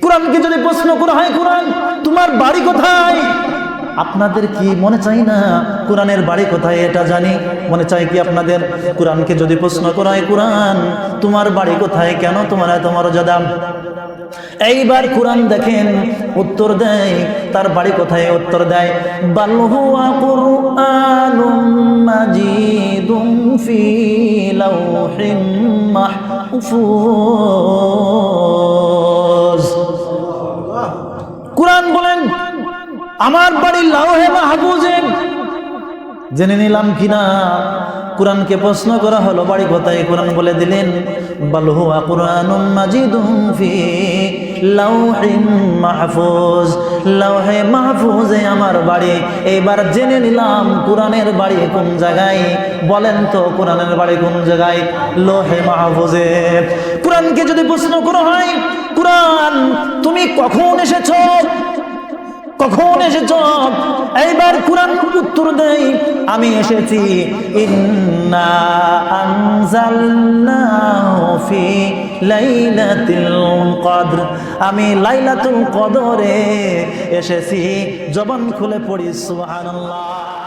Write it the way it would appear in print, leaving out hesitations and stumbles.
কোরআনকে যদি প্রশ্ন করা হয়, কোরআন তোমার বাড়ি কোথায়, আপনাদের কি মনে চাই না কোরআনের বাড়ি কোথায় এটা জানি? মনে চাই কি আপনাদের? কোরআনকে যদি প্রশ্ন করা হয়, কোরআন তোমার বাড়ি কোথায়, কেন তোমার এত মর্যাদা? এইবার কোরআন দেখেন উত্তর দেয়, তার বাড়ি কোথায়? উত্তর দেয় বাল হুয়া কুরআনুম মাজিদুম ফি লাওহিম মাহফুজ। কোরআন বলেন আমার বাড়ি লাওহে মাহফুজে। জেনে নিলাম কিনা কোরআনকে প্রশ্ন করা হলো বাড়ি কোথায়, কোরআন বলে দিলেন বাল হুয়া কুরআনুম মাজিদুম ফি লাওহিম মাহফুজ, লাওহে মাহফুজে আমার বাড়ি। এইবার জেনে নিলাম কোরআনের বাড়ি কোন জায়গায়, বলেন তো কোরআনের বাড়ি কোন জায়গায়? লোহে মাহফুজে। কোরআনকে যদি প্রশ্ন করা হয়, কোরআন তুমি কখন এসেছো, কখন এসেছ? এইবার কোরআন উত্তর দেয় আমি এসেছি ইন্না আনজালনাহু ফি লাইলাতুল কদর, আমি লাইলাতুল কদরে এসেছি। জবান খুলে পড়ি সুবহানাল্লাহ।